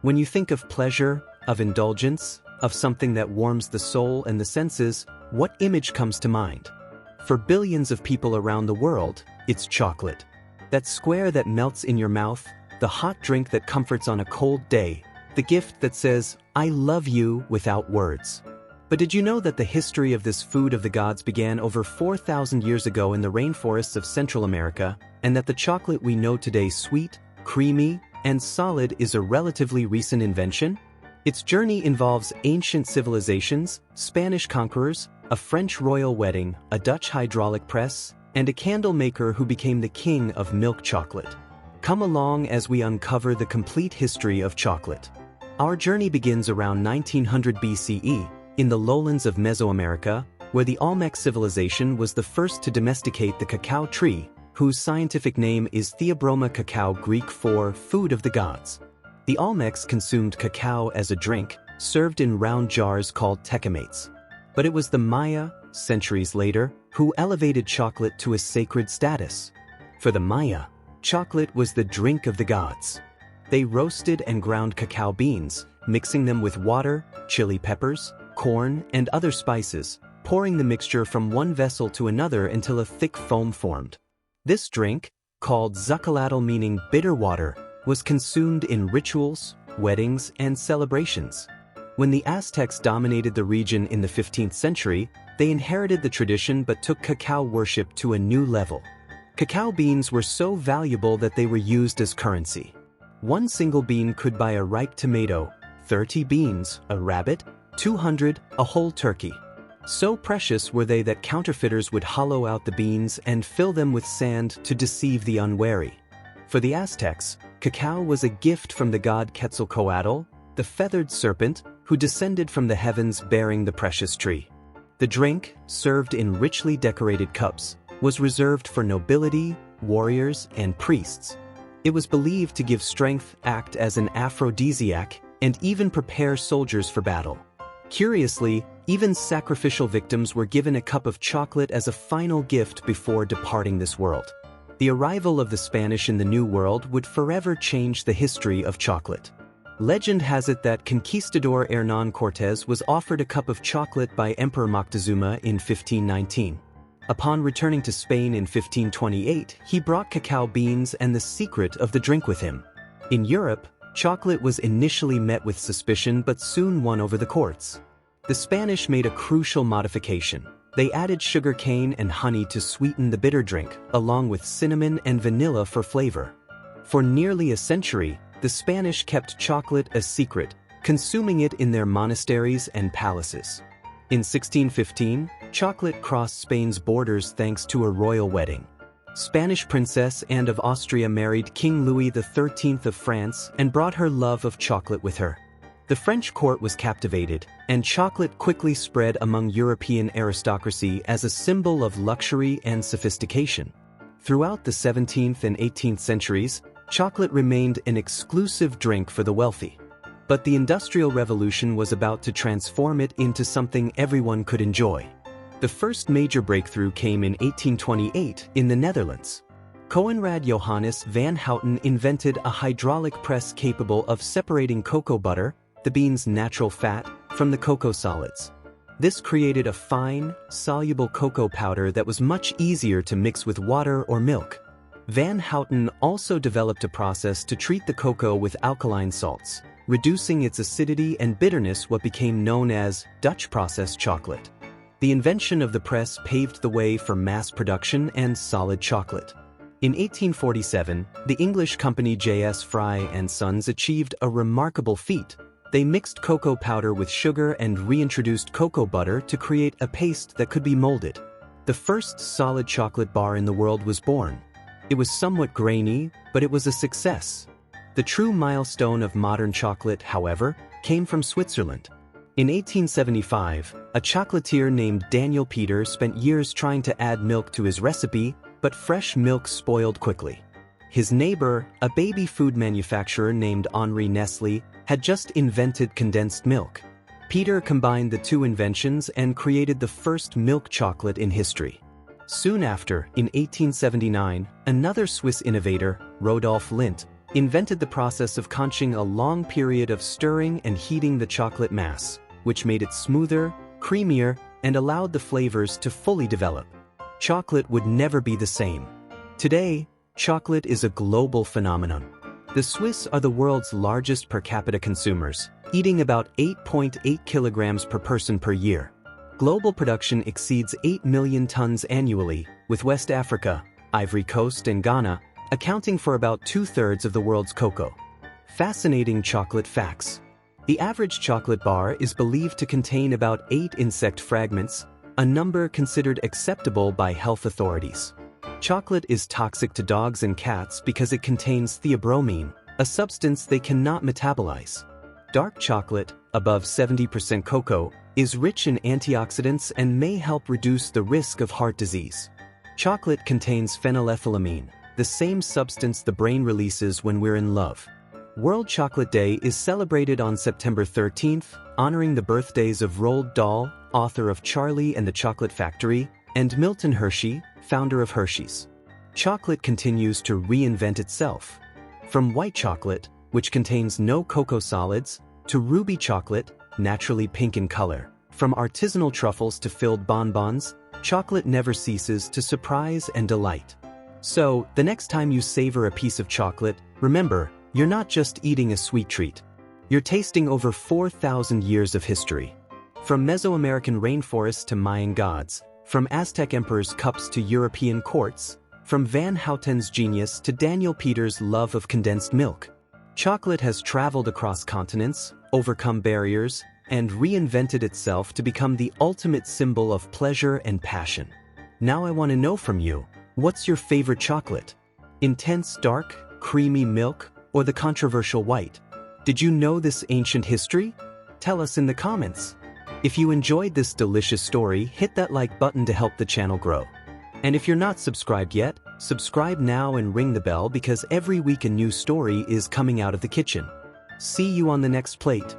When you think of pleasure, of indulgence, of something that warms the soul and the senses, what image comes to mind? For billions of people around the world, it's chocolate. That square that melts in your mouth, the hot drink that comforts on a cold day, the gift that says, "I love you," without words. But did you know that the history of this food of the gods began over 4,000 years ago in the rainforests of Central America, and that the chocolate we know today sweet, creamy, and solid is a relatively recent invention? Its journey involves ancient civilizations, Spanish conquerors, a French royal wedding, a Dutch hydraulic press, and a candle maker who became the king of milk chocolate. Come along as we uncover the complete history of chocolate. Our journey begins around 1900 BCE, in the lowlands of Mesoamerica, where the Olmecs civilization was the first to domesticate the cacao tree, whose scientific name is Theobroma cacao, Greek for food of the gods. The Olmecs consumed cacao as a drink, served in round jars called tecamates. But it was the Maya, centuries later, who elevated chocolate to a sacred status. For the Maya, chocolate was the drink of the gods. They roasted and ground cacao beans, mixing them with water, chili peppers, corn, and other spices, pouring the mixture from one vessel to another until a thick foam formed. This drink, called zacalatl meaning bitter water, was consumed in rituals, weddings, and celebrations. When the Aztecs dominated the region in the 15th century, they inherited the tradition but took cacao worship to a new level. Cacao beans were so valuable that they were used as currency. One single bean could buy a ripe tomato, 30 beans, a rabbit, 200, a whole turkey. So precious were they that counterfeiters would hollow out the beans and fill them with sand to deceive the unwary. For the Aztecs, cacao was a gift from the god Quetzalcoatl, the feathered serpent, who descended from the heavens bearing the precious tree. The drink, served in richly decorated cups, was reserved for nobility, warriors, and priests. It was believed to give strength, act as an aphrodisiac, and even prepare soldiers for battle. Curiously, even sacrificial victims were given a cup of chocolate as a final gift before departing this world. The arrival of the Spanish in the New World would forever change the history of chocolate. Legend has it that conquistador Hernán Cortés was offered a cup of chocolate by Emperor Moctezuma in 1519. Upon returning to Spain in 1528, he brought cacao beans and the secret of the drink with him. In Europe, chocolate was initially met with suspicion but soon won over the courts. The Spanish made a crucial modification. They added sugar cane and honey to sweeten the bitter drink, along with cinnamon and vanilla for flavor. For nearly a century, the Spanish kept chocolate a secret, consuming it in their monasteries and palaces. In 1615, chocolate crossed Spain's borders thanks to a royal wedding. Spanish Princess Anne of Austria married King Louis XIII of France and brought her love of chocolate with her. The French court was captivated, and chocolate quickly spread among European aristocracy as a symbol of luxury and sophistication. Throughout the 17th and 18th centuries, chocolate remained an exclusive drink for the wealthy. But the Industrial Revolution was about to transform it into something everyone could enjoy. The first major breakthrough came in 1828 in the Netherlands. Coenraad Johannes van Houten invented a hydraulic press capable of separating cocoa butter, the bean's natural fat, from the cocoa solids. This created a fine, soluble cocoa powder that was much easier to mix with water or milk. Van Houten also developed a process to treat the cocoa with alkaline salts, reducing its acidity and bitterness, what became known as Dutch process chocolate. The invention of the press paved the way for mass production and solid chocolate. In 1847, the English company J.S. Fry and Sons achieved a remarkable feat. They mixed cocoa powder with sugar and reintroduced cocoa butter to create a paste that could be molded. The first solid chocolate bar in the world was born. It was somewhat grainy, but it was a success. The true milestone of modern chocolate, however, came from Switzerland. In 1875, a chocolatier named Daniel Peter spent years trying to add milk to his recipe, but fresh milk spoiled quickly. His neighbor, a baby food manufacturer named Henri Nestlé, had just invented condensed milk. Peter combined the two inventions and created the first milk chocolate in history. Soon after, in 1879, another Swiss innovator, Rodolphe Lindt, invented the process of conching a long period of stirring and heating the chocolate mass, which made it smoother, creamier, and allowed the flavors to fully develop. Chocolate would never be the same. Today, chocolate is a global phenomenon. The Swiss are the world's largest per capita consumers, eating about 8.8 kilograms per person per year. Global production exceeds 8 million tons annually, with West Africa, Ivory Coast, and Ghana accounting for about 2/3 of the world's cocoa. Fascinating chocolate facts. The average chocolate bar is believed to contain about 8 insect fragments, a number considered acceptable by health authorities. Chocolate is toxic to dogs and cats because it contains theobromine, a substance they cannot metabolize. Dark chocolate, above 70% cocoa, is rich in antioxidants and may help reduce the risk of heart disease. Chocolate contains phenylethylamine, the same substance the brain releases when we're in love. World Chocolate Day is celebrated on September 13th, honoring the birthdays of Roald Dahl, author of Charlie and the Chocolate Factory, and Milton Hershey, founder of Hershey's. Chocolate continues to reinvent itself. From white chocolate, which contains no cocoa solids, to ruby chocolate, naturally pink in color. From artisanal truffles to filled bonbons, chocolate never ceases to surprise and delight. So, the next time you savor a piece of chocolate, remember, you're not just eating a sweet treat. You're tasting over 4,000 years of history. From Mesoamerican rainforests to Mayan gods, from Aztec emperors' cups to European courts, from Van Houten's genius to Daniel Peter's love of condensed milk. Chocolate has traveled across continents, overcome barriers, and reinvented itself to become the ultimate symbol of pleasure and passion. Now I want to know from you, what's your favorite chocolate? Intense dark, creamy milk, or the controversial white? Did you know this ancient history? Tell us in the comments. If you enjoyed this delicious story, hit that like button to help the channel grow. And if you're not subscribed yet, subscribe now and ring the bell because every week a new story is coming out of the kitchen. See you on the next plate.